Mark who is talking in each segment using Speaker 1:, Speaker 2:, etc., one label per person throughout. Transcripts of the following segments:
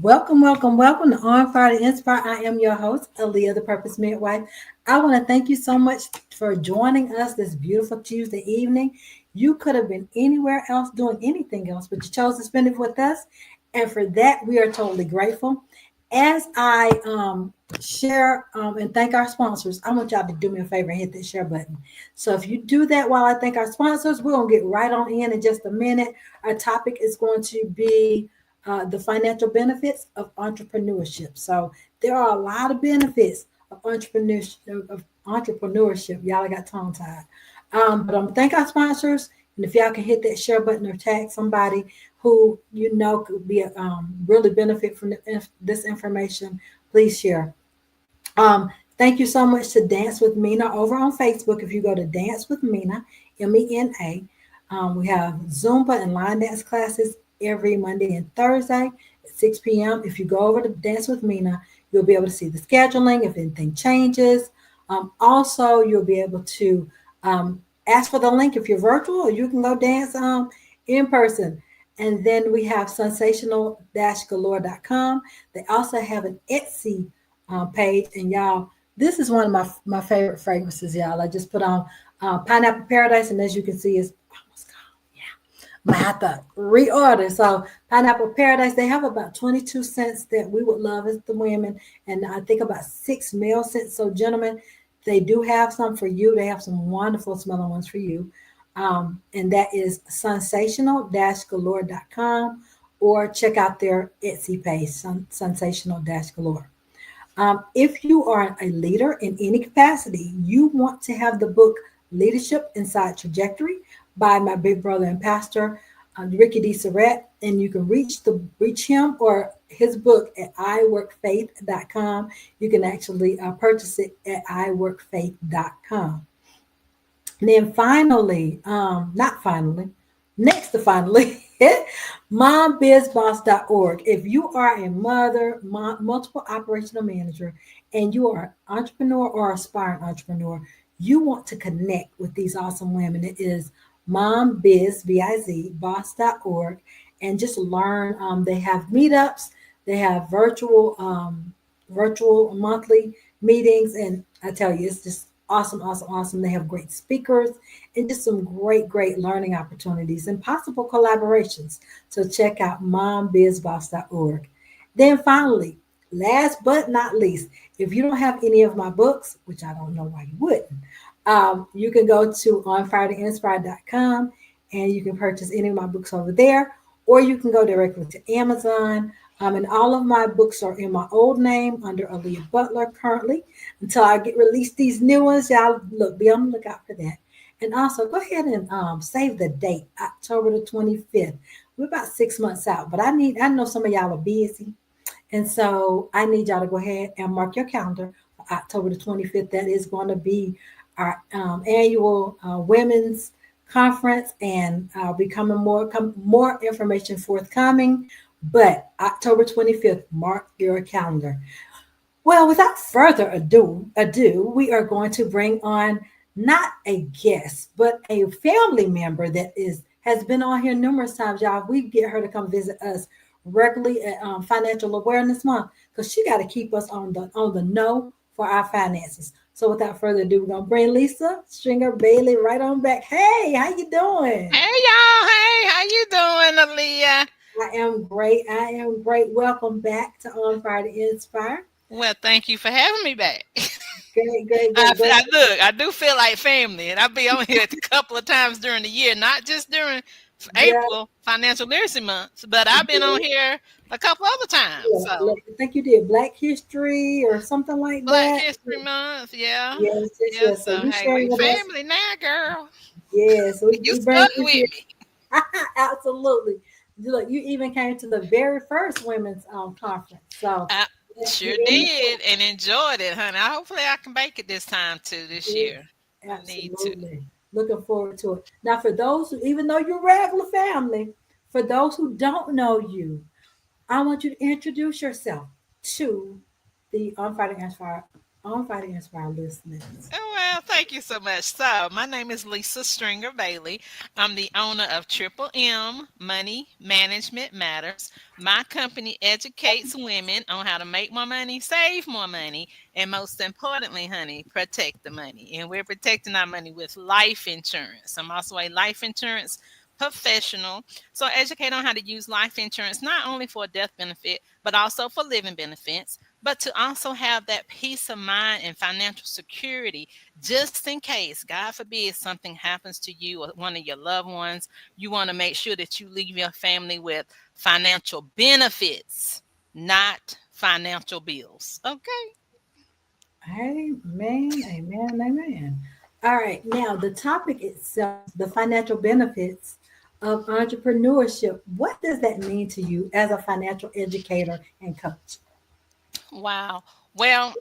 Speaker 1: Welcome, welcome, welcome to On Fire to Inspire. I am your host, Aleigha, the Purpose Midwife. I want to thank you so much for joining us this beautiful Tuesday evening. You could have been anywhere else doing anything else, but you chose to spend it with us. And for that, we are totally grateful. As I share and thank our sponsors, I want y'all to do me a favor and hit that share button. So if you do that while I thank our sponsors, we're going to get right on in just a minute. Our topic is going to be the financial benefits of entrepreneurship. So there are a lot of benefits of entrepreneurship. Y'all, I got tongue tied. But I'm thank our sponsors, and if y'all can hit that share button or tag somebody who you know could be really benefit from this information, please share. Thank you so much to Dance with Mina over on Facebook. If you go to Dance with Mina, MENA, we have Zumba and line dance classes every Monday and Thursday at 6 p.m. If you go over to Dance with Mina, you'll be able to see the scheduling if anything changes. Also, you'll be able to ask for the link if you're virtual, or you can go dance in person. And then we have sensational-galore.com. They also have an Etsy page. And y'all, this is one of my favorite fragrances, y'all. I just put on Pineapple Paradise, and as you can see, it's almost gone. Yeah, I have to reorder. So Pineapple Paradise, they have about 22 scents that we would love as the women, and I think about 6 male scents. So gentlemen, they do have some for you. They have some wonderful smelling ones for you. And that is sensational-galore.com, or check out their Etsy page, sensational-galore. If you are a leader in any capacity, you want to have the book Leadership Inside Trajectory by my big brother and pastor, Ricky D. Surratt, and you can reach him or his book at iworkfaith.com. You can actually purchase it at iworkfaith.com. And then finally, next to finally, mombizboss.org. If you are a mother, multiple operational manager, and you are an entrepreneur or aspiring entrepreneur, you want to connect with these awesome women. It is mombizboss.org, and just learn. They have meetups, they have virtual monthly meetings, and I tell you, it's just awesome, awesome, awesome. They have great speakers and just some great learning opportunities and possible collaborations. So check out mombizboss.org. Then finally, last but not least, if you don't have any of my books, which I don't know why you wouldn't, you can go to onfiretoinspire.com and you can purchase any of my books over there, or you can go directly to Amazon. And all of my books are in my old name under Aleigha Butler currently until I get released these new ones. Y'all be on the lookout for that. And also go ahead and save the date, October the 25th. We're about 6 months out, but I know some of y'all are busy. And so I need y'all to go ahead and mark your calendar for October the 25th. That is going to be our annual women's conference, and I'll be coming more information forthcoming. But October 25th, mark your calendar. Well, without further ado, we are going to bring on not a guest, but a family member that has been on here numerous times, y'all. We get her to come visit us regularly at Financial Awareness Month, because she got to keep us on the know for our finances. So without further ado, we're gonna bring Lisa Stringer Bailey right on back. Hey, how you doing?
Speaker 2: Hey y'all, hey, how you doing, Aleigha?
Speaker 1: I am great. I am great. Welcome back to On Fire to Inspire.
Speaker 2: Well, thank you for having me back.
Speaker 1: Great.
Speaker 2: I do feel like family, and I'll be on here a couple of times during the year, not just during
Speaker 1: Yeah,
Speaker 2: April Financial Literacy Month, but I've been on here a couple other times. So
Speaker 1: I think you did Black History or something like
Speaker 2: Black
Speaker 1: that.
Speaker 2: History Month, yeah,
Speaker 1: Yes.
Speaker 2: yes.
Speaker 1: So
Speaker 2: So
Speaker 1: you
Speaker 2: hey,
Speaker 1: sharing
Speaker 2: we
Speaker 1: with us.
Speaker 2: family now, girl.
Speaker 1: Yes,
Speaker 2: You
Speaker 1: we bring
Speaker 2: stuck
Speaker 1: you
Speaker 2: with
Speaker 1: here.
Speaker 2: me.
Speaker 1: Absolutely. Look, you even came to the very first women's conference. So
Speaker 2: I
Speaker 1: you're
Speaker 2: sure
Speaker 1: in the
Speaker 2: did and enjoyed it, honey. Hopefully, I can make it this time too this
Speaker 1: Yes,
Speaker 2: year. I need to.
Speaker 1: absolutely. Looking forward to it. Now, for those who, even though you're regular family, for those who don't know I want you to introduce yourself to the On Fire to Inspire All right, answer for our listeners.
Speaker 2: Oh, well, thank you so much. So, my name is Lisa Stringer Bailey. I'm the owner of Triple M Money Management Matters. My company educates women on how to make more money, save more money, and most importantly, honey, protect the money. And we're protecting our money with life insurance. I'm also a life insurance professional. So, I educate on how to use life insurance not only for a death benefit, but also for living benefits, but to also have that peace of mind and financial security just in case, God forbid, something happens to you or one of your loved ones. You want to make sure that you leave your family with financial benefits, not financial bills. Okay.
Speaker 1: Amen, amen, amen. All right, now the topic itself, the financial benefits of entrepreneurship. What does that mean to you as a financial educator and coach?
Speaker 2: Wow. Well,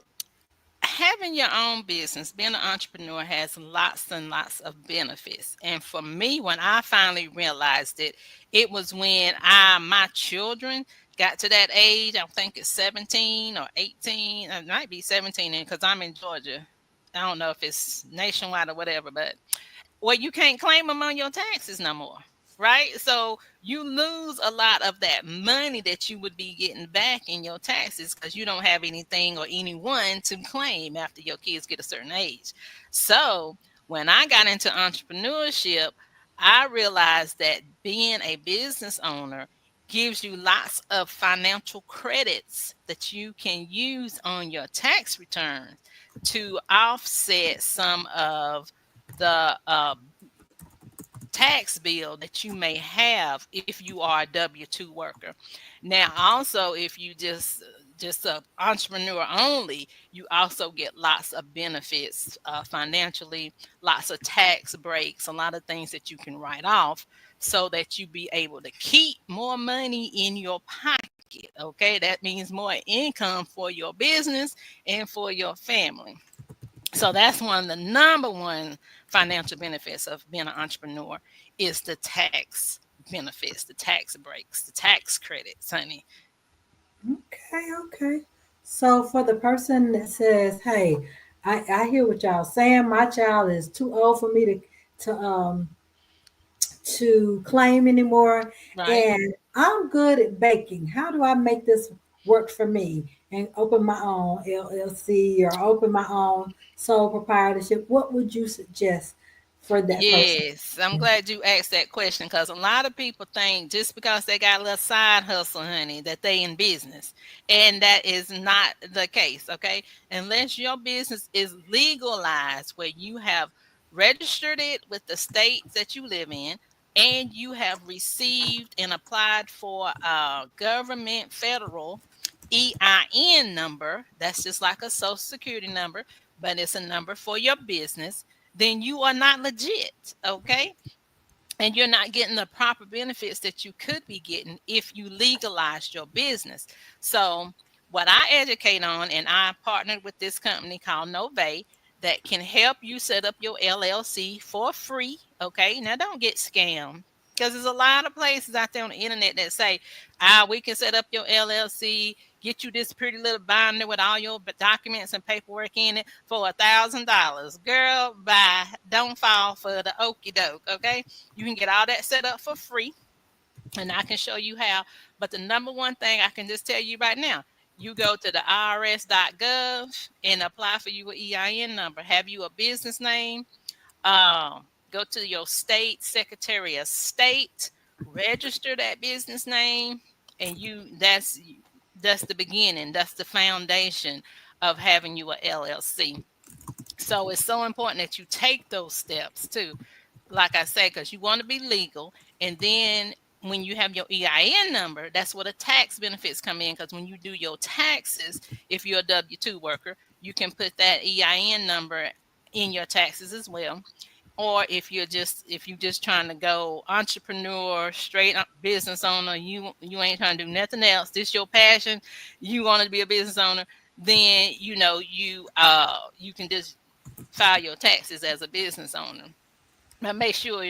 Speaker 2: having your own business, being an entrepreneur has lots and lots of benefits. And for me, when I finally realized it, it was when my children got to that age. I think it's 17 or 18. It might be 17 because I'm in Georgia. I don't know if it's nationwide or whatever, but well, you can't claim them on your taxes no more, right? So you lose a lot of that money that you would be getting back in your taxes because you don't have anything or anyone to claim after your kids get a certain age. So when I got into entrepreneurship, I realized that being a business owner gives you lots of financial credits that you can use on your tax returns to offset some of the tax bill that you may have if you are a W-2 worker. Now, also, if you just a entrepreneur only, you also get lots of benefits financially, lots of tax breaks, a lot of things that you can write off so that you be able to keep more money in your pocket. Okay, that means more income for your business and for your family. So that's one of the number one financial benefits of being an entrepreneur is the tax benefits, the tax breaks, the tax credits, honey.
Speaker 1: Okay, okay. So for the person that says, "Hey, I hear what y'all saying. My child is too old for me to claim anymore,
Speaker 2: Right?
Speaker 1: and I'm good at baking. How do I make this work for me and open my own LLC or open my own sole proprietorship?" What would you suggest for that person?
Speaker 2: Yes, I'm glad you asked that question because a lot of people think just because they got a little side hustle, honey, that they in business, and that is not the case. Okay, unless your business is legalized, where you have registered it with the states that you live in, and you have received and applied for a government federal EIN number. That's just like a social security number, but it's a number for your business, then you are not legit, okay? And you're not getting the proper benefits that you could be getting if you legalized your business. So, what I educate on, and I partnered with this company called Nove that can help you set up your LLC for free. Okay, now don't get scammed because there's a lot of places out there on the internet that say, we can set up your LLC, get you this pretty little binder with all your documents and paperwork in it for $1,000. Girl, bye. Don't fall for the okey doke. Okay, you can get all that set up for free, and I can show you how. But the number one thing I can just tell you right now, you go to the IRS.gov and apply for your EIN number. Have you a business name? Go to your state secretary of state, register that business name, and that's the beginning. That's the foundation of having you a LLC. So it's so important that you take those steps too. Like I say, because you want to be legal. And then when you have your EIN number, that's where the tax benefits come in. Because when you do your taxes, if you're a W-2 worker, you can put that EIN number in your taxes as well. Or if you just trying to go entrepreneur, straight up business owner, you ain't trying to do nothing else. This your passion. You want to be a business owner, then you can just file your taxes as a business owner. Now make sure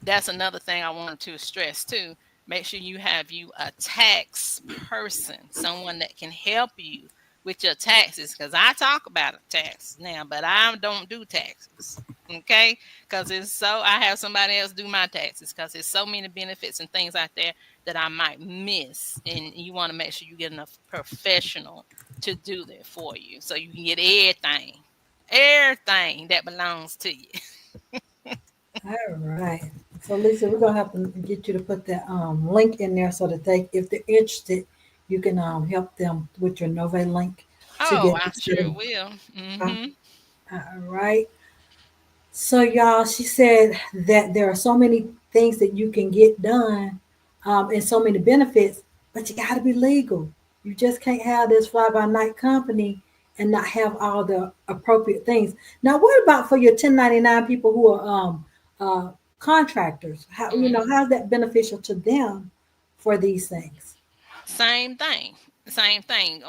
Speaker 2: that's another thing I wanted to stress too. Make sure you have you a tax person, someone that can help you with your taxes, because I talk about taxes now, but I don't do taxes. Okay, because it's so I have somebody else do my taxes because there's so many benefits and things out there that I might miss, and you want to make sure you get enough professional to do that for you, so you can get everything that belongs to you.
Speaker 1: All right. So Lisa, we're gonna have to get you to put that link in there so that they, if they're interested, you can help them with your Nove link to
Speaker 2: Oh,
Speaker 1: get
Speaker 2: I
Speaker 1: it set
Speaker 2: sure
Speaker 1: up.
Speaker 2: will.
Speaker 1: Uh,
Speaker 2: Mm-hmm.
Speaker 1: all right. So, y'all, she said that there are so many things that you can get done and so many benefits, but you got to be legal. You just can't have this fly by night company and not have all the appropriate things. Now, what about for your 1099 people who are contractors? How,
Speaker 2: Mm-hmm.
Speaker 1: how's that beneficial to them for these things?
Speaker 2: Same thing. Same thing.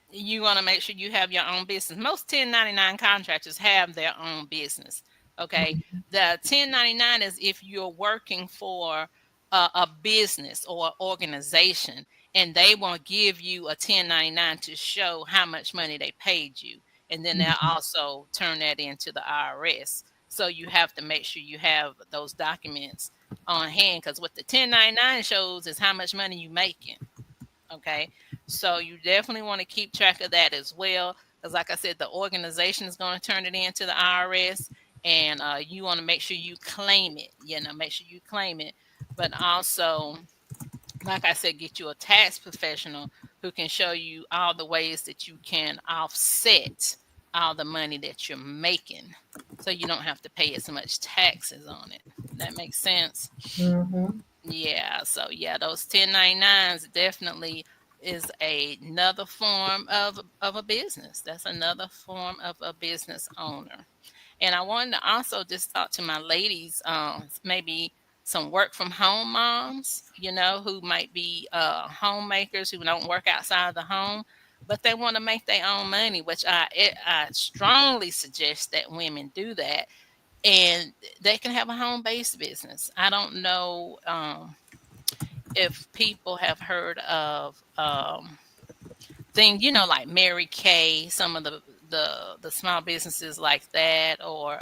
Speaker 2: You want to make sure you have your own business. Most 1099 contractors have their own business. Okay. The 1099 is if you're working for a business or organization and they want to give you a 1099 to show how much money they paid you. And then they'll
Speaker 1: Mhm.
Speaker 2: also turn that into the IRS. So you have to make sure you have those documents on hand because what the 1099 shows is how much money you making. Okay. So you definitely want to keep track of that as well. Because, like I said, the organization is going to turn it into the IRS, and you want to make sure you claim it. Make sure you claim it. But also, like I said, get you a tax professional who can show you all the ways that you can offset all the money that you're making so you don't have to pay as much taxes on it. That makes sense.
Speaker 1: Mhm.
Speaker 2: Yeah, so yeah, those 1099s definitely is another form of a business. That's another form of a business owner. And I wanted to also just talk to my ladies, maybe some work from home moms, who might be homemakers who don't work outside of the home, but they want to make their own money, which I strongly suggest that women do that, and they can have a home based business. I don't know if people have heard of things, like Mary Kay, some of the small businesses like that, or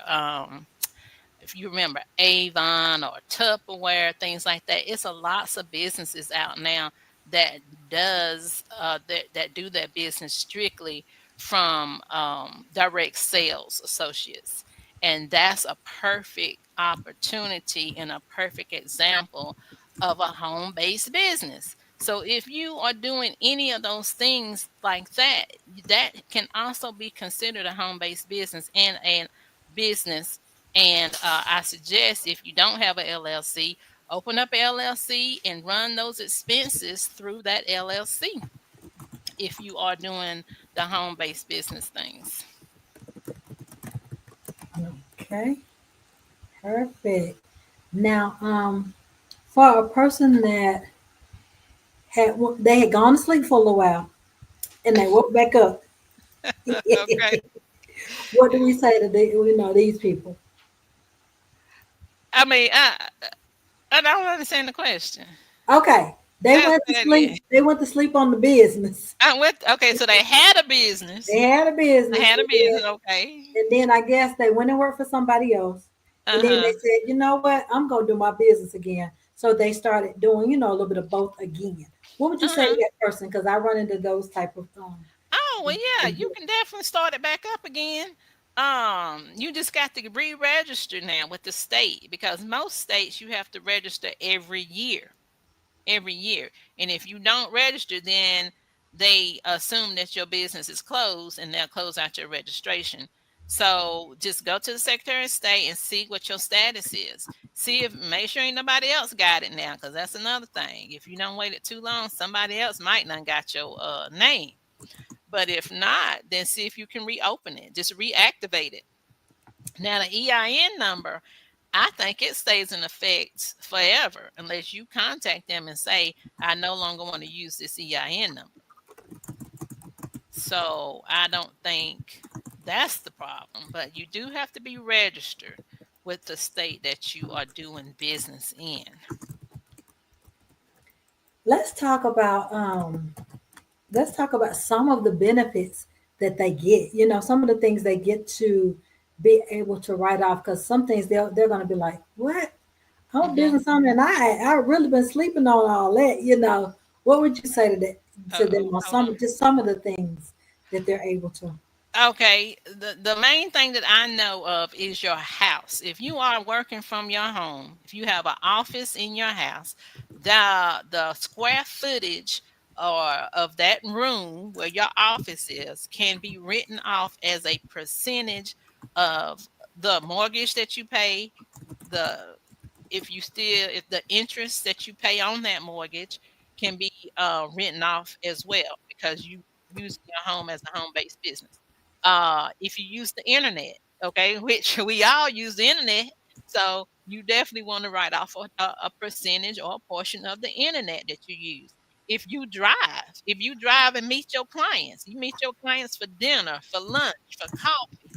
Speaker 2: if you remember Avon or Tupperware, things like that. It's a lots of businesses out now that that do that business strictly from direct sales associates, and that's a perfect opportunity and a perfect example of a home-based business. So if you are doing any of those things like that, that can also be considered a home-based business and a business. And I suggest if you don't have a LLC, open up a LLC and run those expenses through that LLC if you are doing the home based business things.
Speaker 1: Okay, perfect. Now, for a person that they had gone to sleep for a little while and they woke back up.
Speaker 2: Okay.
Speaker 1: What do we say to these people?
Speaker 2: I mean, I don't understand the question.
Speaker 1: Okay, they
Speaker 2: Say
Speaker 1: went to
Speaker 2: that again.
Speaker 1: sleep. They went to sleep on the business.
Speaker 2: I went, okay, so they had a business.
Speaker 1: They had a
Speaker 2: They
Speaker 1: business,
Speaker 2: had a business. Okay.
Speaker 1: and then I guess they went and worked for somebody else. And
Speaker 2: Uh
Speaker 1: then they
Speaker 2: huh.
Speaker 1: said, you know what, I'm gonna do my business again. So they started doing, a little bit of both again. What would you
Speaker 2: Uh
Speaker 1: say to
Speaker 2: huh.
Speaker 1: that person? Because I run into those type of
Speaker 2: Oh well, yeah, you can definitely start it back up again. You just got to re-register now with the state because most states you have to register every year. And if you don't register, then they assume that your business is closed and they'll close out your registration. So just go to the Secretary of State and see what your status is. See if make sure ain't nobody else got it now, because that's another thing. If you don't wait it too long, somebody else might not got your name. But if not, then see if you can reopen it. Just reactivate it. Now the EIN number, I think it stays in effect forever unless you contact them and say, I no longer want to use this EIN number. So I don't think that's the problem, but you do have to be registered with the state that you are doing business in.
Speaker 1: let's talk about let's talk about some of the benefits that they get. You know, some of the things they get to be able to write off, because some things they're going to be like, "What? I'm a
Speaker 2: Mm-hmm.
Speaker 1: business owner, and I really been sleeping on all that." You know, what would you say to that, to them on
Speaker 2: Hold on.
Speaker 1: some of the things that they're able to?
Speaker 2: Okay, the main thing that I know of is your house. If you are working from your home, if you have an office in your house, the square footage or of that room where your office is can be written off as a percentage of the mortgage that you pay, the if the interest that you pay on that mortgage can be written off as well because you use your home as a home-based business. If you use the internet, okay, which we all use the internet, so you definitely want to write off a percentage or a portion of the internet that you use. If you drive and meet your clients, you meet your clients for dinner, for lunch, for coffee,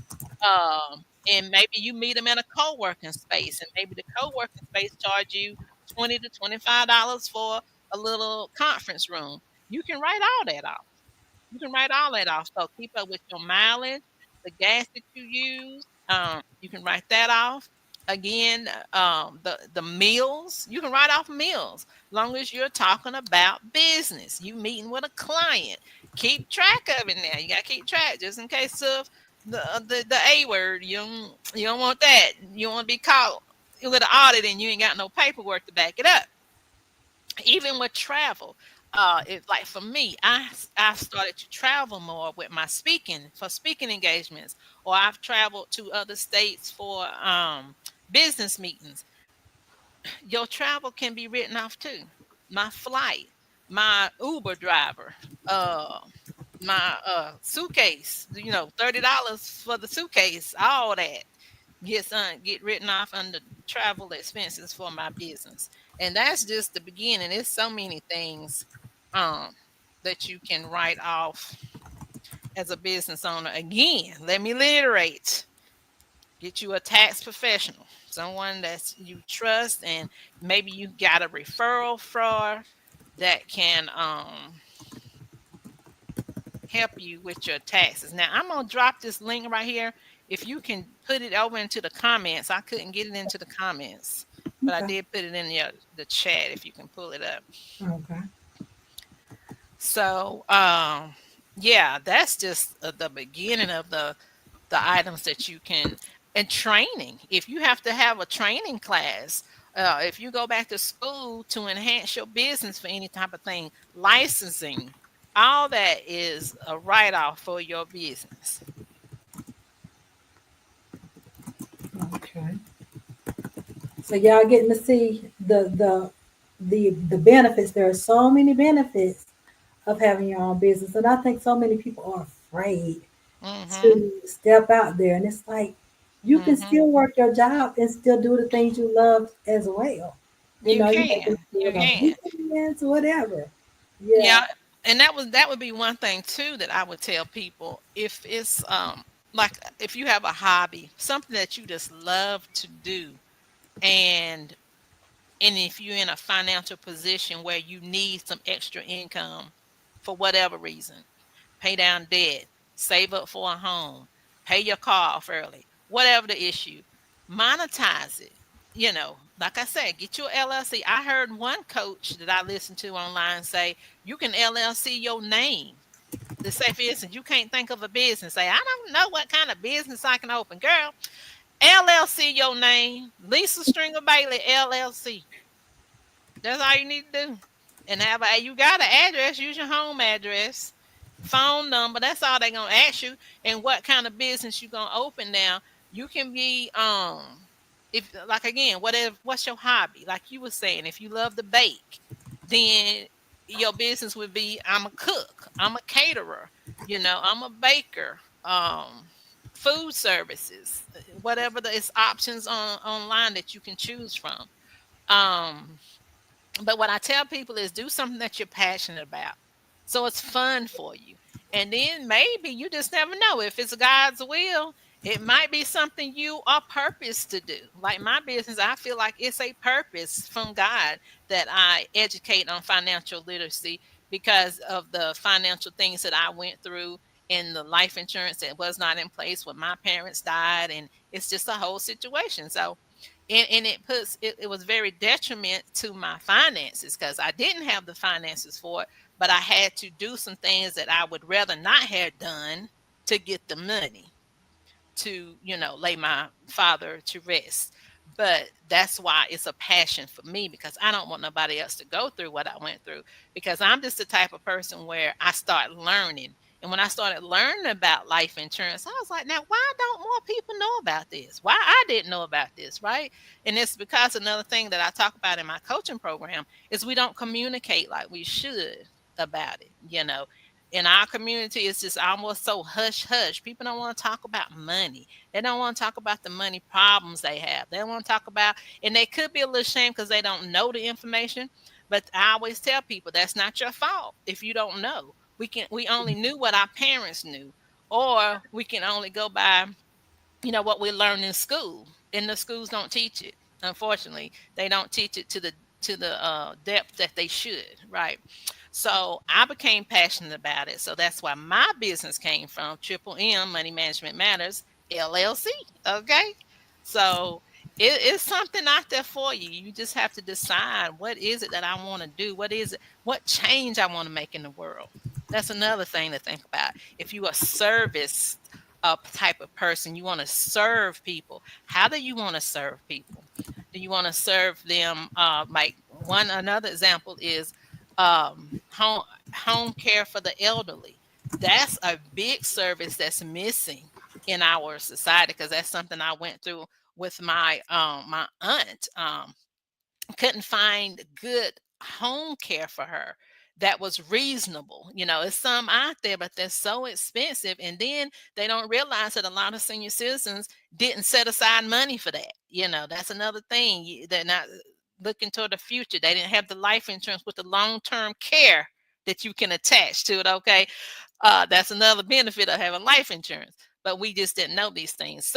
Speaker 2: and maybe you meet them in a co-working space, and maybe the co-working space charge you $20 to $25 for a little conference room. You can write all that off. You can write all that off. So keep up with your mileage, the gas that you use. You can write that off. Again, the meals, you can write off meals. Long as you're talking about business, you meeting with a client. Keep track of it now. You gotta keep track just in case of the A word. You don't want that. You don't want to be caught with an audit and you ain't got no paperwork to back it up. Even with travel, it like for me, I've started to travel more with my speaking for speaking engagements, or I've traveled to other states for business meetings. Your travel can be written off too. My flight, my Uber driver, uh, my suitcase, $30 for the suitcase, all that get written off under travel expenses for my business. And that's just the beginning. There's so many things um that you can write off as a business owner. Again, let me reiterate. Get you a tax professional, someone that you trust, and maybe you got a referral for that can help you with your taxes. Now, I'm gonna drop this link right here. If you can put it over into the comments, I couldn't get it into the comments, but I
Speaker 1: Okay,
Speaker 2: did put it in the chat. If you can pull it up.
Speaker 1: okay,
Speaker 2: So, yeah, that's just the beginning of the items that you can, and training. If you have to have a training class, if you go back to school to enhance your business for any type of thing, licensing, all that is a write off for your business.
Speaker 1: okay. So y'all getting to see the benefits. There are so many benefits of having your own business, and I think so many people are afraid
Speaker 2: Mm-hmm.
Speaker 1: to step out there. And it's like you can
Speaker 2: Mm-hmm.
Speaker 1: still work your job and still do the things you love as well. You
Speaker 2: You
Speaker 1: know, you may
Speaker 2: can.
Speaker 1: just do
Speaker 2: You
Speaker 1: it on
Speaker 2: can.
Speaker 1: weekends, whatever. Yeah.
Speaker 2: Yeah. And that would be one thing too that I would tell people. If it's like if you have a hobby, something that you just love to do, and if you're in a financial position where you need some extra income for whatever reason, pay down debt, save up for a home, pay your car off early, whatever the issue, monetize it. Like I said, get your LLC. I heard one coach that I listened to online say you can LLC your name. To say, for instance, you can't think of a business. Say, I don't know what kind of business I can open. Girl, LLC your name, Lisa Stringer Bailey LLC. That's all you need to do. And you got an address, use your home address, phone number. That's all they're gonna ask you. And what kind of business you gonna open now. You can be if like again, what's your hobby? Like you were saying, if you love to bake, then your business would be I'm a cook, I'm a caterer, I'm a baker, food services, whatever it's options online that you can choose from. Um but what I tell people is do something that you're passionate about. So it's fun for you. And then maybe you just never know if it's God's will It might be something you are purposed to do. Like my business, I feel like it's a purpose from God that I educate on financial literacy because of the financial things that I went through and the life insurance that was not in place when my parents died. And it's just a whole situation. So, and it was very detriment to my finances because I didn't have the finances for it, but I had to do some things that I would rather not have done to get the money to, lay my father to rest. But that's why it's a passion for me because I don't want nobody else to go through what I went through because I'm just the type of person where I start learning. And when I started learning about life insurance, I was like, now why don't more people know about this? Why I didn't know about this, right? And it's because another thing that I talk about in my coaching program is we don't communicate like we should about it. In our community, it's just almost so hush hush. People don't want to talk about money. They don't want to talk about the money problems they have. They don't want to talk about, and they could be a little ashamed because they don't know the information. But I always tell people that's not your fault if you don't know. We only knew what our parents knew, or we can only go by what we learn in school, and the schools don't teach it. Unfortunately, they don't teach it to the depth that they should, right? So I became passionate about it. So that's why my business came from Triple M Money Management Matters LLC. Okay, so it's something out there for you. You just have to decide what is it that I want to do. What is it? What change I want to make in the world. That's another thing to think about. If you are service type of person. You want to serve people. How do you want to serve people? Do you want to serve them? Like another example is home care for the elderly. That's a big service that's missing in our society because that's something I went through with my aunt. Couldn't find good home care for her that was reasonable. It's some out there, but they're so expensive. And then they don't realize that a lot of senior citizens didn't set aside money for that. That's another thing. They're not looking toward the future. They didn't have the life insurance with the long term care that you can attach to it. Okay. That's another benefit of having life insurance, but we just didn't know these things.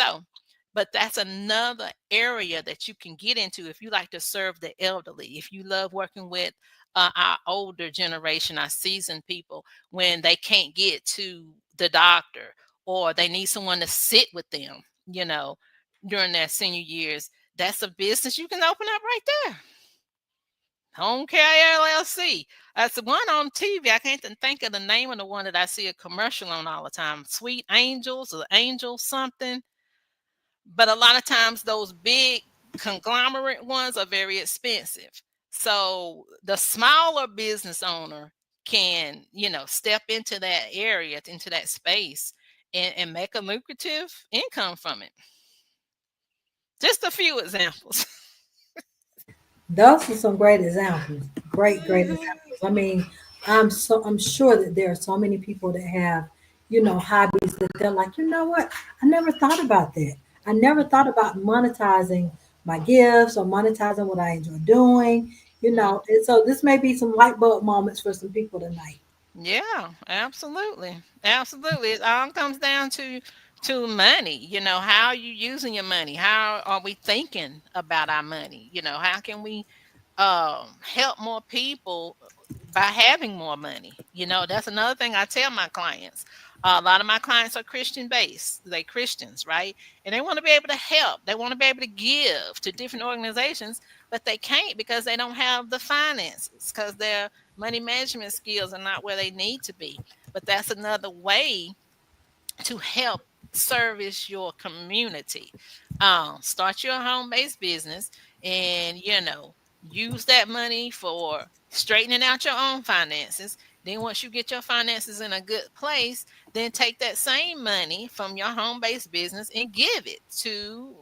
Speaker 2: But that's another area that you can get into if you like to serve the elderly. If you love working with our older generation, our seasoned people, when they can't get to the doctor or they need someone to sit with them, during their senior years, that's a business you can open up right there. Home Care LLC. That's the one on TV. I can't even think of the name of the one that I see a commercial on all the time. Sweet Angels or Angel something. But a lot of times those big conglomerate ones are very expensive. So the smaller business owner can, step into that area, into that space and make a lucrative income from it. Just a few examples.
Speaker 1: Those are some great examples. Great
Speaker 2: Mhm.
Speaker 1: examples. I mean, I'm sure that there are so many people that have, hobbies that they're like, you know what? I never thought about that. I never thought about monetizing my gifts or monetizing what I enjoy doing, And so this may be some light bulb moments for some people tonight.
Speaker 2: Yeah, absolutely. Absolutely. It all comes down to money. How are you using your money? How are we thinking about our money? How can we help more people by having more money? That's another thing I tell my clients. A lot of my clients are Christian based. They Christians, right? And they want to be able to help. They want to be able to give to different organizations, but they can't because they don't have the finances because their money management skills are not where they need to be. But that's another way to help service your community. Start your home based business and, use that money for straightening out your own finances. Then, once you get your finances in a good place, then take that same money from your home based business and give it to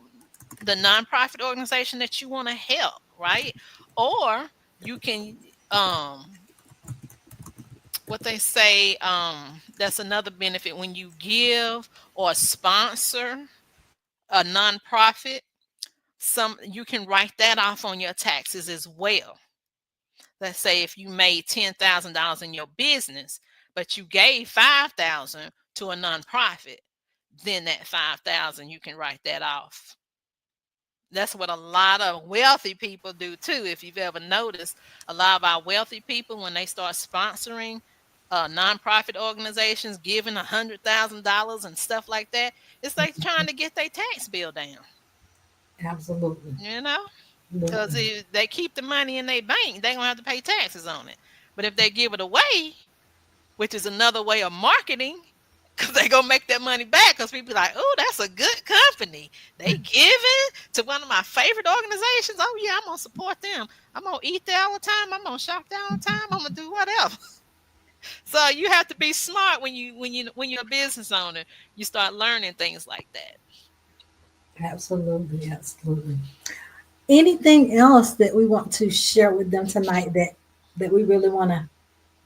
Speaker 2: the nonprofit organization that you want to help, right? Or you can, um, what they say, that's another benefit when you give or sponsor a nonprofit. You can write that off on your taxes as well. Let's say if you made $10,000 in your business, but you gave 5,000 to a nonprofit, then that 5,000, you can write that off. That's what a lot of wealthy people do too. If you've ever noticed, a lot of our wealthy people, when they start sponsoring nonprofit organizations, giving $100,000 and stuff like that, it's like trying to get their tax bill down.
Speaker 1: Absolutely.
Speaker 2: You know, because
Speaker 1: Absolutely.
Speaker 2: if they keep the money in their bank, they don't have to pay taxes on it. But if they give it away, which is another way of marketing, because they gonna make that money back. Because people be like, oh, that's a good company. They giving to one of my favorite organizations. Oh yeah, I'm gonna support them. I'm gonna eat there all the time. I'm gonna shop there all the time. I'm gonna do whatever. So you have to be smart when you're a business owner. You start learning things like that.
Speaker 1: Absolutely. Absolutely. Anything else that we want to share with them tonight that we really want to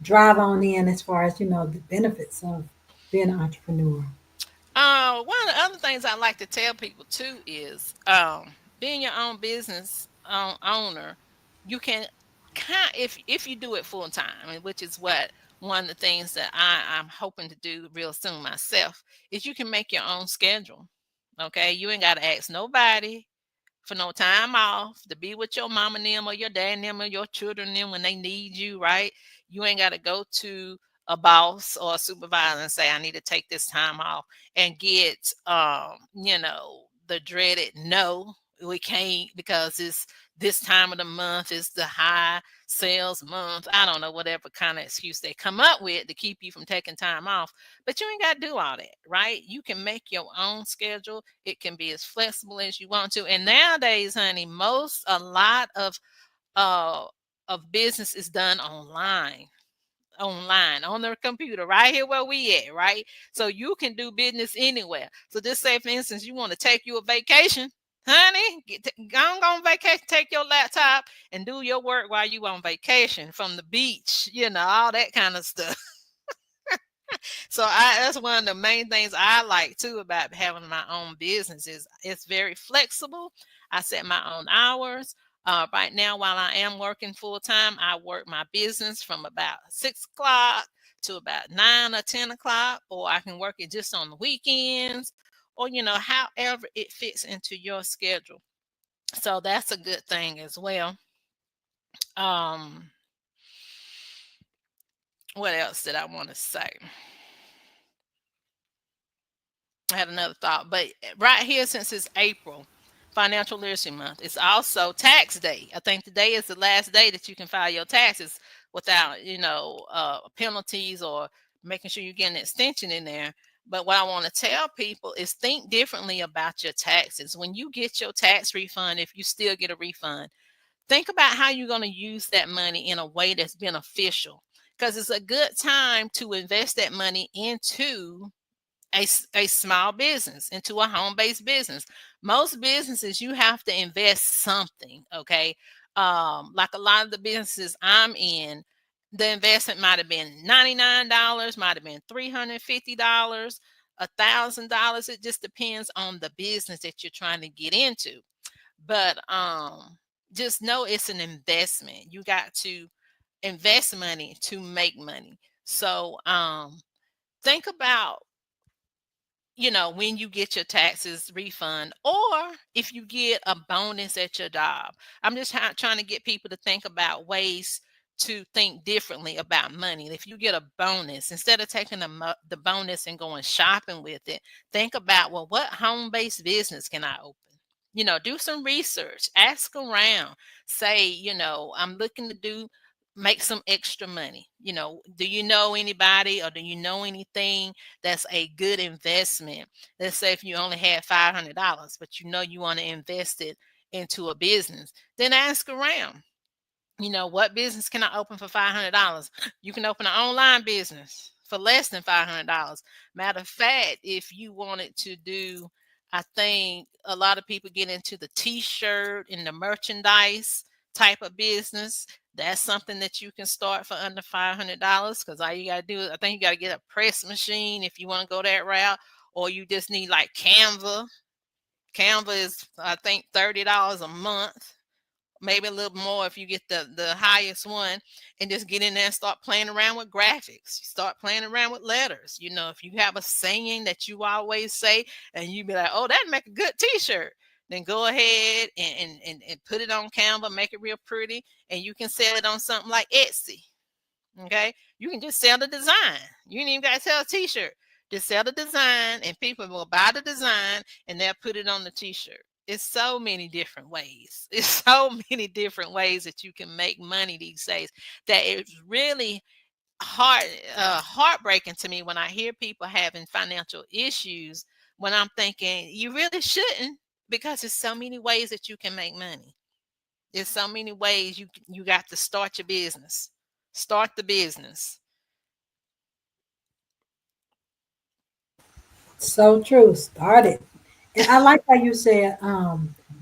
Speaker 1: drive on in as far as the benefits of being an entrepreneur?
Speaker 2: One of the other things I like to tell people too is being your own business owner, you can if you do it full time, and which is what one of the things that I'm hoping to do real soon myself, is you can make your own schedule. Okay, you ain't got to ask nobody for no time off to be with your mama and them or your dad and them or your children and them when they need you, right? You ain't got to go to a boss or a supervisor and say, I need to take this time off and get, the dreaded no, we can't because it's this time of the month is the high sales month. I don't know, whatever kind of excuse they come up with to keep you from taking time off. But you ain't got to do all that, right? You can make your own schedule. It can be as flexible as you want to. And nowadays, honey, a lot uh of business is done online on their computer right here where we at, right? So you can do business anywhere. So just say, for instance, you want to take you a vacation, honey, go on vacation, take your laptop and do your work while you on vacation from the beach, all that kind of stuff. So that's one of the main things I like too about having my own business is it's very flexible. I set my own hours. Right now, while I am working full time, I work my business from about 6 o'clock to about 9 or 10 o'clock, or I can work it just on the weekends, or however it fits into your schedule. So that's a good thing as well. Um, what else did I want to say? I had another thought, but right here, since it's April, Financial Literacy Month, it's also tax day. I think today is the last day that you can file your taxes without, penalties or making sure you get an extension in there. But what I want to tell people is think differently about your taxes. When you get your tax refund, if you still get a refund, think about how you're going to use that money in a way that's beneficial. Because it's a good time to invest that money into a small business, into a home-based business. Most businesses, you have to invest something, okay? Like a lot of the businesses I'm in, the investment might have been $99, might have been $350, $1,000. It just depends on the business that you're trying to get into. But just know it's an investment. You got to invest money to make money. So think about when you get your taxes refund, or if you get a bonus at your job. I'm just trying to get people to think about ways to think differently about money. If you get a bonus, instead of taking the bonus and going shopping with it, think about, well, what home-based business can I open? Do some research, ask around, say, I'm looking to make some extra money. Do you know anybody, or do you know anything that's a good investment? Let's say if you only had $500, but you want to invest it into a business, then ask around. What business can I open for $500? You can open an online business for less than $500. Matter of fact, if you wanted to do, I think a lot of people get into the t-shirt and the merchandise type of business. That's something that you can start for under $500, because all you got to do is, I think you got to get a press machine if you want to go that route, or you just need like Canva. Canva is, I think, $30 a month, maybe a little more if you get the highest one, and just get in there and start playing around with graphics. You start playing around with letters. If you have a saying that you always say, and you be like, oh, that'd make a good t-shirt, then go ahead and put it on Canva, make it real pretty, and you can sell it on something like Etsy. Okay, you can just sell the design. You ain't even got to sell a t-shirt. Just sell the design, and people will buy the design, and they'll put it on the t-shirt. It's so many different ways. It's so many different ways that you can make money these days, that it's really heart heartbreaking to me when I hear people having financial issues, when I'm thinking you really shouldn't, because there's so many ways that you can make money. There's so many ways you got to start your business. Start the business.
Speaker 1: So true. Start it. And I like how you said,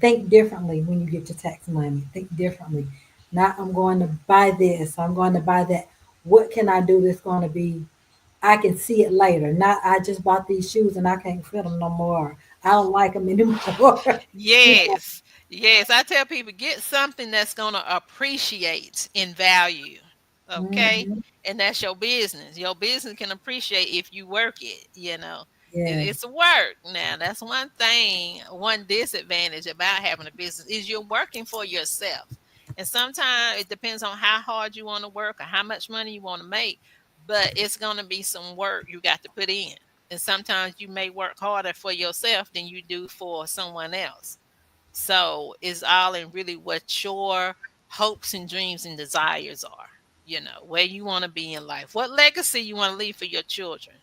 Speaker 1: think differently when you get your tax money. Think differently. Not I'm going to buy this, I'm going to buy that. What can I do that's going to be, I can see it later. Not I just bought these shoes and I can't fit them no more. I don't like them anymore. You know,
Speaker 2: Yes. Yes. I tell people, get something that's going to appreciate in value. Okay.
Speaker 1: mhm,
Speaker 2: And that's your business. Your business can appreciate if you work it.
Speaker 1: yeah.
Speaker 2: It's work. Now, that's one thing, one disadvantage about having a business is you're working for yourself. And sometimes it depends on how hard you want to work or how much money you want to make, but it's going to be some work you got to put in. And sometimes you may work harder for yourself than you do for someone else. So it's all in really what your hopes and dreams and desires are, where you want to be in life, what legacy you want to leave for your children,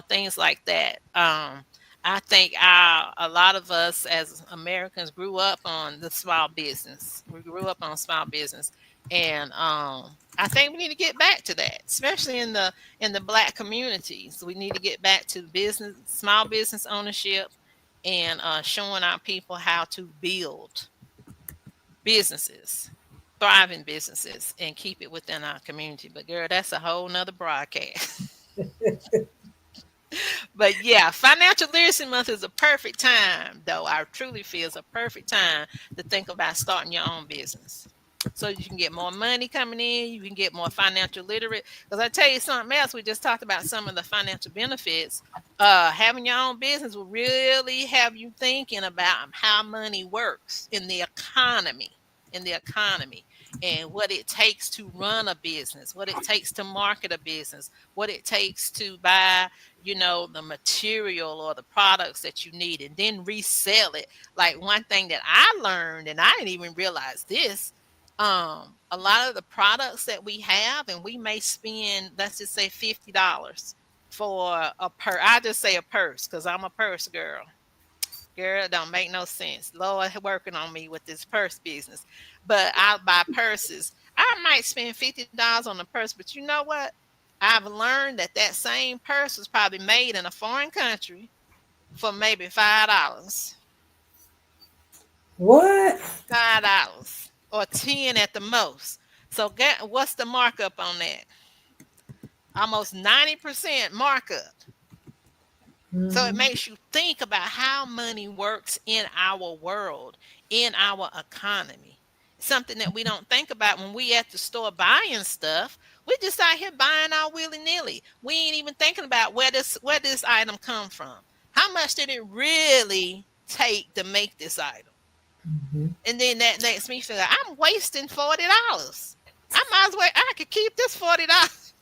Speaker 2: things like that. I think a lot of us as Americans grew up on the small business. We grew up on small business. And I think we need to get back to that, especially in the Black communities. We need to get back to small business ownership, and showing our people how to build businesses, thriving businesses, and keep it within our community. But girl, that's a whole nother broadcast. But yeah, financial literacy month is a perfect time, though. I truly feel it's a perfect time to think about starting your own business. So you can get more money coming in, you can get more financial literate. Because I tell you something else, we just talked about some of the financial benefits. Having your own business will really have you thinking about how money works in the economy, and what it takes to run a business, what it takes to market a business, what it takes to buy the material or the products that you need, and then resell it. Like, one thing that I learned, and I didn't even realize this, a lot of the products that we have, and we may spend, let's just say $50 for I just say a purse because I'm a purse girl. Girl, it don't make no sense. Lord working on me with this purse business. But I'll buy purses. I might spend $50 on a purse, but you know what? I've learned that same purse was probably made in a foreign country for maybe $5.
Speaker 1: What?
Speaker 2: $5 or 10 at the most. So what's the markup on that? Almost 90% markup. So it
Speaker 1: Mhm,
Speaker 2: makes you think about how money works in our world, in our economy. Something that we don't think about when we at the store buying stuff. We just out here buying all willy nilly. We ain't even thinking about where this item come from. How much did it really take to make this item?
Speaker 1: mhm.
Speaker 2: And then that makes me feel like I'm wasting $40. I might as well, I could keep this $40.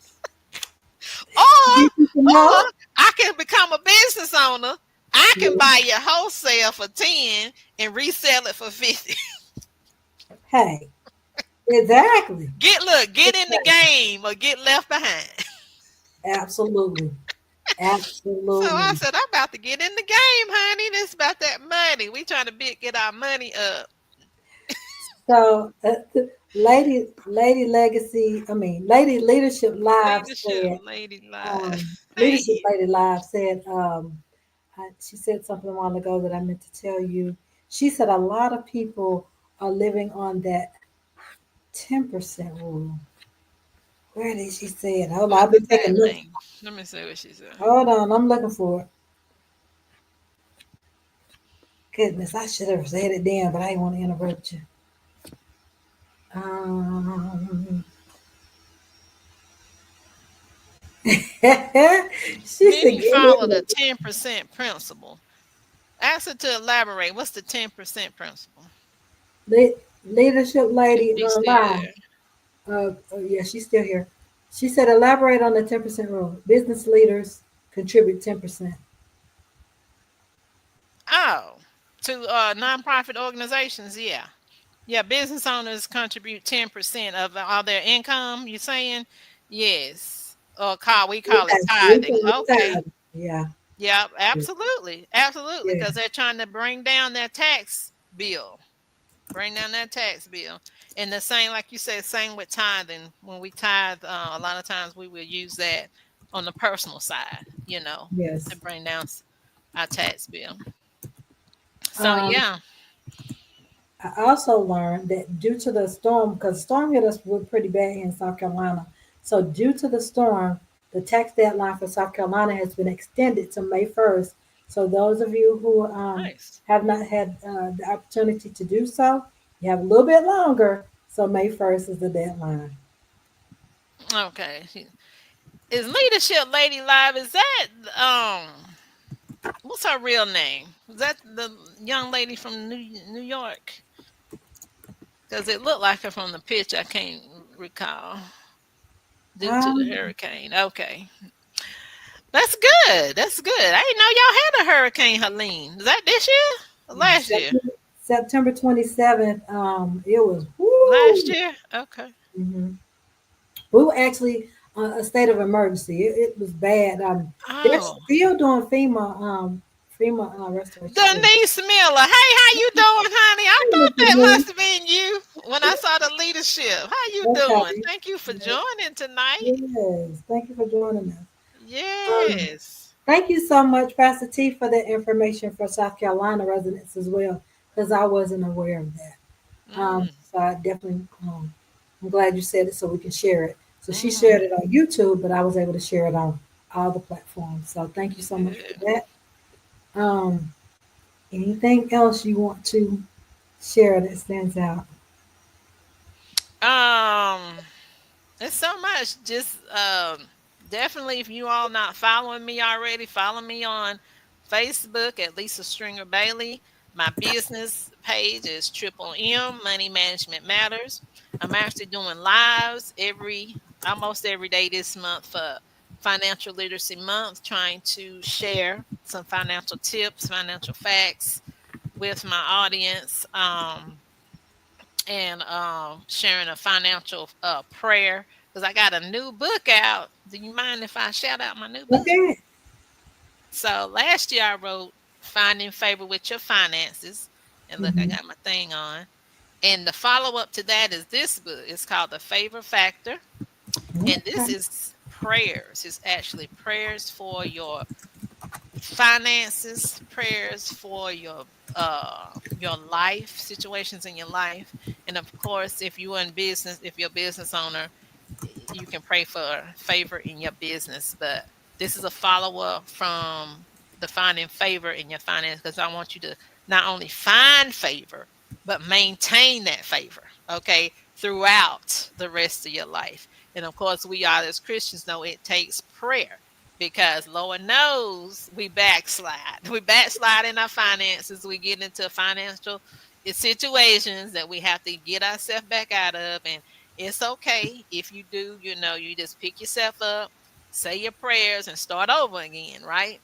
Speaker 2: Or
Speaker 1: You need to
Speaker 2: or
Speaker 1: know.
Speaker 2: I can become a business owner. I can
Speaker 1: Yeah.
Speaker 2: buy your wholesale for 10 and resell it for 50.
Speaker 1: Hey, exactly.
Speaker 2: Get in the
Speaker 1: Exactly.
Speaker 2: game or get left behind.
Speaker 1: Absolutely.
Speaker 2: So I
Speaker 1: Absolutely.
Speaker 2: said, I'm about to get in the game, honey. This about that money. We trying to get our money up.
Speaker 1: So, Lady Legacy, I mean, Lady Leadership Live
Speaker 2: Leadership
Speaker 1: said,
Speaker 2: lady live.
Speaker 1: Leadership
Speaker 2: Hey.
Speaker 1: Lady Live said, she said something a while ago that I meant to tell you. She said a lot of people are living on that 10% rule. Where did she say it? Hold on,
Speaker 2: What
Speaker 1: I've been
Speaker 2: does
Speaker 1: taking
Speaker 2: that
Speaker 1: notes.
Speaker 2: mean? Let me see what she said.
Speaker 1: Hold on, I'm looking for it. Goodness, I should have said it then, but I didn't want to interrupt you. Um, she said,
Speaker 2: Many
Speaker 1: "Give me
Speaker 2: follow the
Speaker 1: the
Speaker 2: 10% principle. Ask her to elaborate. What's the 10% principle?
Speaker 1: leadership
Speaker 2: If
Speaker 1: lady
Speaker 2: she's still
Speaker 1: online."
Speaker 2: there.
Speaker 1: Yeah, she's still here. She said, "Elaborate on the 10% rule. Business leaders contribute 10%."
Speaker 2: Oh, to nonprofit organizations, yeah. Yeah, business owners contribute 10% of all their income, you saying? Yes. Or we call it
Speaker 1: Yes, we
Speaker 2: tithing.
Speaker 1: can
Speaker 2: Okay.
Speaker 1: retire. Yeah,
Speaker 2: Yeah, absolutely. Absolutely.
Speaker 1: yeah,
Speaker 2: Because they're trying to bring down their tax bill. Bring down that tax bill. And the same, like you said, same with tithing. When we tithe, a lot of times we will use that on the personal side, to
Speaker 1: yes.
Speaker 2: bring down our tax bill. So,
Speaker 1: Um,
Speaker 2: yeah.
Speaker 1: I also learned that due to the storm, because storm hit us pretty bad in South Carolina. So due to the storm, the tax deadline for South Carolina has been extended to May 1st. So those of you who
Speaker 2: Nice.
Speaker 1: have not had the opportunity to do so, you have a little bit longer. So May 1st is the deadline.
Speaker 2: Okay. Is Leadership Lady Live? Is that what's her real name? Was that the young lady from New York? Because it looked like her from the picture. I can't recall due to the
Speaker 1: Um,
Speaker 2: hurricane. Okay, that's good. That's good. I didn't know y'all had a hurricane, Helene. Is that this year or
Speaker 1: yeah,
Speaker 2: last year?
Speaker 1: September 27th, it was,
Speaker 2: Last
Speaker 1: whoo.
Speaker 2: year. Okay.
Speaker 1: Mhm. We were actually a state of emergency. It was bad. They're
Speaker 2: Oh,
Speaker 1: still doing FEMA restoration work.
Speaker 2: Denise Miller. Hey, how you doing, honey? I
Speaker 1: Hey,
Speaker 2: thought
Speaker 1: Mr.
Speaker 2: that
Speaker 1: Moon.
Speaker 2: must have been you when I saw the leadership. How you doing?
Speaker 1: Okay.
Speaker 2: Thank you for
Speaker 1: Yes,
Speaker 2: joining tonight.
Speaker 1: yes. Thank you for joining us. Um,
Speaker 2: Yes.
Speaker 1: Thank you so much, Pastor T, for that information for South Carolina residents as well, because I wasn't aware of that.
Speaker 2: Mm,
Speaker 1: So I definitely, I'm glad you said it so we can share it. So she
Speaker 2: mm-hmm.
Speaker 1: shared it on YouTube, but I was able to share it on all the platforms. So thank you so much for
Speaker 2: Good.
Speaker 1: that. Um, Anything else you want to share that stands out?
Speaker 2: Um, it's so much. Just definitely, if you all not following me already, follow me on Facebook at Lisa Stringer Bailey. My business page is Triple M Money Management Matters. I'm actually doing lives almost every day this month for Financial Literacy Month, trying to share some financial tips, financial facts with my audience. And sharing a financial prayer because I got a new book out. Do you mind if I shout out my new book?
Speaker 1: Okay.
Speaker 2: So last year I wrote Finding Favor with Your Finances. And look, I
Speaker 1: Hmm.
Speaker 2: got my thing on. And the follow up to that is this book. It's called The Favor Factor. And this
Speaker 1: Okay.
Speaker 2: is prayers. It's actually prayers for your finances, prayers for your life, situations in your life, and of course if you're in business, if you're a business owner, you can pray for favor in your business. But this is a follow-up from the finding favor in your finance, because I want you to not only find favor but maintain that favor, okay, throughout the rest of your life. And of course we all as Christians know it takes prayer, because Lord knows we backslide. We backslide in our finances. We get into financial situations that we have to get ourselves back out of. And it's okay if you do, you just pick yourself up, say your prayers, and start over again, right?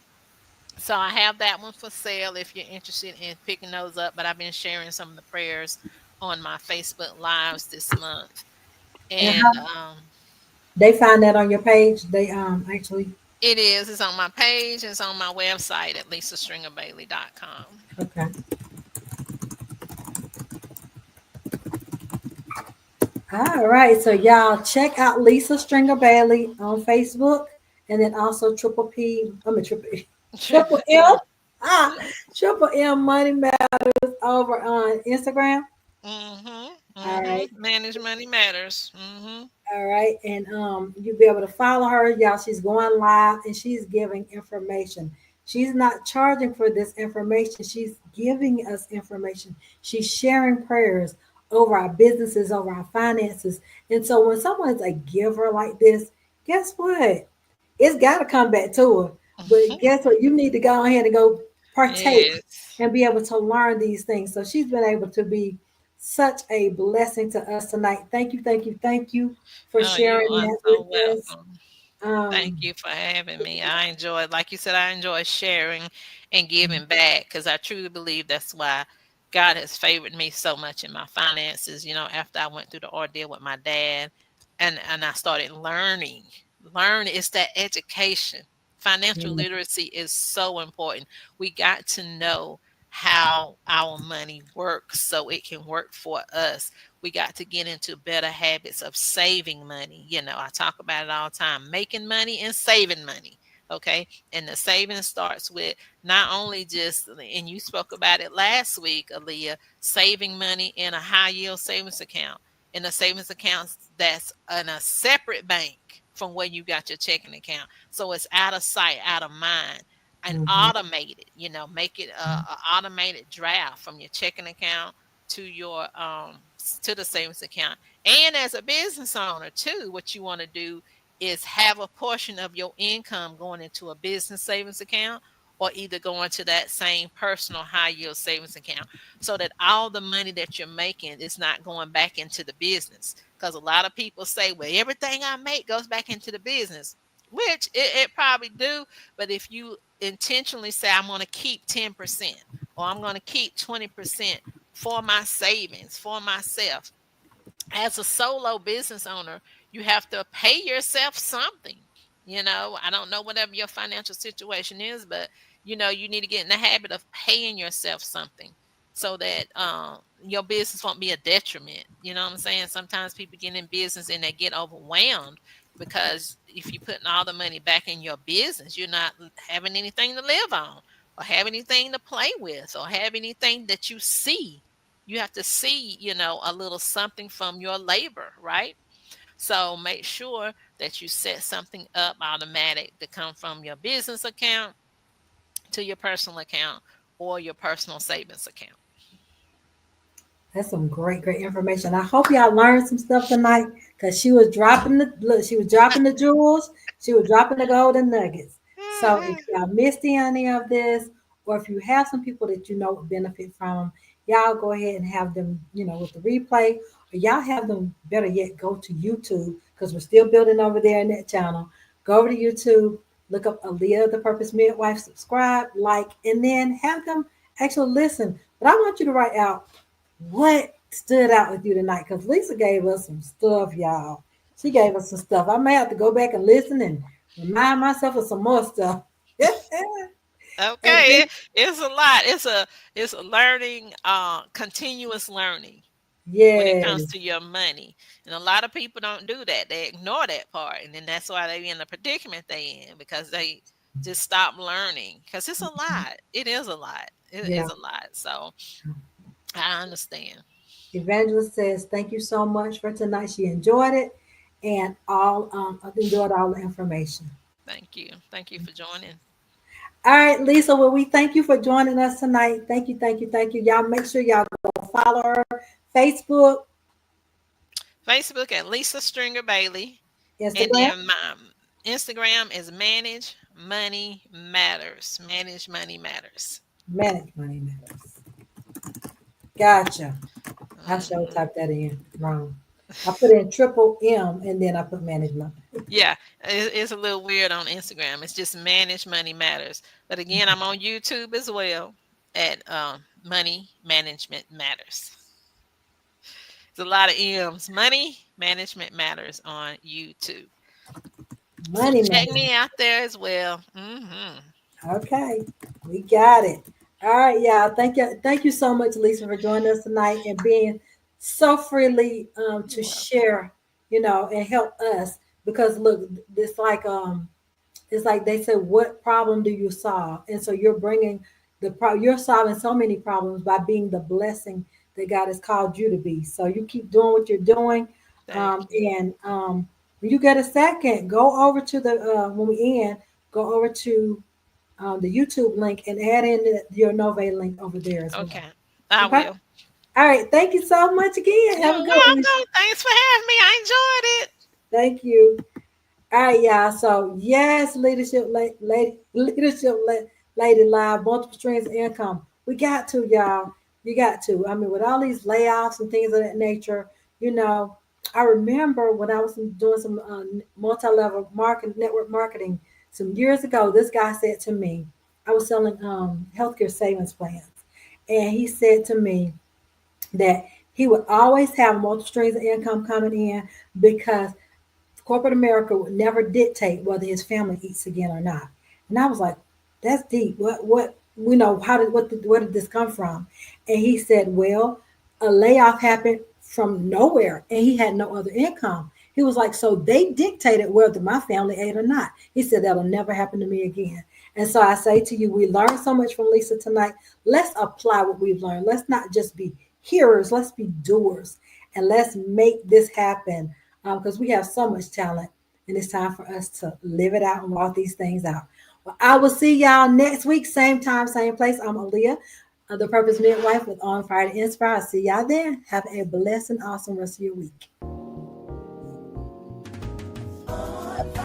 Speaker 2: So I have that one for sale if you're interested in picking those up. But I've been sharing some of the prayers on my Facebook Lives this month.
Speaker 1: And
Speaker 2: And
Speaker 1: how they find that on your page? They actually
Speaker 2: it's on my page, it's on my website at lisastringerbailey.com.
Speaker 1: okay. All right. So y'all check out Lisa Stringer Bailey on Facebook, and then also Triple P. I mean Triple Triple M. Ah, Triple M Money Matters over on Instagram.
Speaker 2: Mhm.
Speaker 1: All right.
Speaker 2: Mhm. Manage money matters. Mhm.
Speaker 1: All right, and you'll be able to follow her, y'all. She's going live and she's giving information. She's not charging for this information. She's giving us information. She's sharing prayers over our businesses, over our finances. And so when someone's a giver like this, guess what? It's got to come back to her. But guess what? You need to go ahead and go partake
Speaker 2: Yes.
Speaker 1: and be able to learn these things. So she's been able to be such a blessing to us tonight. Thank you, thank you, thank you for
Speaker 2: Oh, you
Speaker 1: sharing
Speaker 2: are
Speaker 1: that
Speaker 2: so
Speaker 1: with us.
Speaker 2: welcome. Thank
Speaker 1: Um,
Speaker 2: you for having me. I enjoy, like you said, I enjoy sharing and giving back because I truly believe that's why God has favored me so much in my finances. After I went through the ordeal with my dad, and I started learning. It's that education. Financial
Speaker 1: yeah,
Speaker 2: literacy is so important. We got to know how our money works so it can work for us. We got to get into better habits of saving money. I talk about it all the time, making money and saving money. Okay. And the saving starts with not only just, and you spoke about it last week, Aleigha, saving money in a high yield savings account, in a savings account that's in a separate bank from where you got your checking account. So it's out of sight, out of mind, and
Speaker 1: mhm,
Speaker 2: automate it, make it a automated draft from your checking account to your to the savings account. And as a business owner too, what you want to do is have a portion of your income going into a business savings account, or either going to that same personal high yield savings account, so that all the money that you're making is not going back into the business. Because a lot of people say, well, everything I make goes back into the business, which it probably do. But if you intentionally say, I'm going to keep 10%, or I'm going to keep 20% for my savings, for myself. As a solo business owner, you have to pay yourself something. I don't know whatever your financial situation is, but you need to get in the habit of paying yourself something so that your business won't be a detriment. You know what I'm saying? Sometimes people get in business and they get overwhelmed because if you're putting all the money back in your business, you're not having anything to live on, or have anything to play with, or have anything that you see. You have to see, a little something from your labor, right? So make sure that you set something up automatic to come from your business account to your personal account, or your personal savings account.
Speaker 1: that's some great, great information. I hope y'all learned some stuff tonight because she was dropping the look, she was dropping the jewels, she was dropping the golden nuggets. So if y'all missed any of this, or if you have some people that you know would benefit from, y'all go ahead and have them, with the replay, or y'all have them better yet go to YouTube because we're still building over there in that channel. Go over to YouTube, look up Aleigha the Purpose Midwife, subscribe, like, and then have them actually listen. But I want you to write out what stood out with you tonight? Because Lisa gave us some stuff, y'all. She gave us some stuff. I may have to go back and listen and remind myself of some more stuff. And
Speaker 2: Okay, it's a lot. It's a learning, continuous learning when it comes
Speaker 1: yes,
Speaker 2: to your money. And a lot of people don't do that. They ignore that part. And then that's why they in the predicament they in, because they just stop learning. Because it's a lot. It is a lot. It
Speaker 1: yeah.
Speaker 2: is a lot. So I understand.
Speaker 1: Evangelist says, thank you so much for tonight. She enjoyed it and enjoyed all the information.
Speaker 2: Thank you. Thank you for joining.
Speaker 1: All right, Lisa. Well, we thank you for joining us tonight. Thank you, thank you, thank you. Y'all make sure y'all go follow her Facebook,
Speaker 2: Facebook at Lisa Stringer Bailey. And
Speaker 1: Instagram,
Speaker 2: then my Instagram is Manage Money Matters. Manage Money Matters.
Speaker 1: Manage Money Matters. Gotcha. I sure
Speaker 2: Mhm.
Speaker 1: typed that in wrong. I put in triple M and then I put management.
Speaker 2: Yeah, it's a little weird on Instagram. It's just Manage Money Matters. But again, I'm on YouTube as well at Money Management Matters. It's a lot of M's. Money Management Matters on YouTube. So
Speaker 1: Money
Speaker 2: check
Speaker 1: management.
Speaker 2: me out there as well. Hmm.
Speaker 1: Okay, we got it. All right, y'all. Thank you so much, Lisa, for joining us tonight and being so freely
Speaker 2: You're
Speaker 1: to
Speaker 2: welcome.
Speaker 1: share, and help us. Because look, it's like they said, what problem do you solve? And so you're bringing you're solving so many problems by being the blessing that God has called you to be. So you keep doing what you're doing.
Speaker 2: Thank you.
Speaker 1: And when you get a second, go over to the, when we end, go over to the YouTube link and add in your Nove link over there as well.
Speaker 2: Okay, I
Speaker 1: Okay.
Speaker 2: will.
Speaker 1: All right. Thank you so much again.
Speaker 2: You're
Speaker 1: Have a good one.
Speaker 2: welcome. Thanks for having me. I enjoyed it.
Speaker 1: Thank you. All right, y'all. So yes, leadership lady live, multiple streams of income. We got to, y'all. You got to. I mean, with all these layoffs and things of that nature, you know, I remember when I was doing some multi-level marketing, network marketing, some years ago. This guy said to me, I was selling healthcare savings plans, and he said to me that he would always have multiple streams of income coming in because corporate America would never dictate whether his family eats again or not. And I was like, that's deep. What you know, where did this come from? And he said, well, a layoff happened from nowhere and he had no other income. He was like, so they dictated whether my family ate or not. He said, that'll never happen to me again. And so I say to you, we learned so much from Lisa tonight. Let's apply what we've learned. Let's not just be hearers, let's be doers and let's make this happen because we have so much talent and it's time for us to live it out and walk these things out. Well, I will see y'all next week, same time, same place. I'm Aleigha, the Purpose Midwife with On Fire to Inspire. I'll see y'all then. Have a blessed and awesome rest of your week.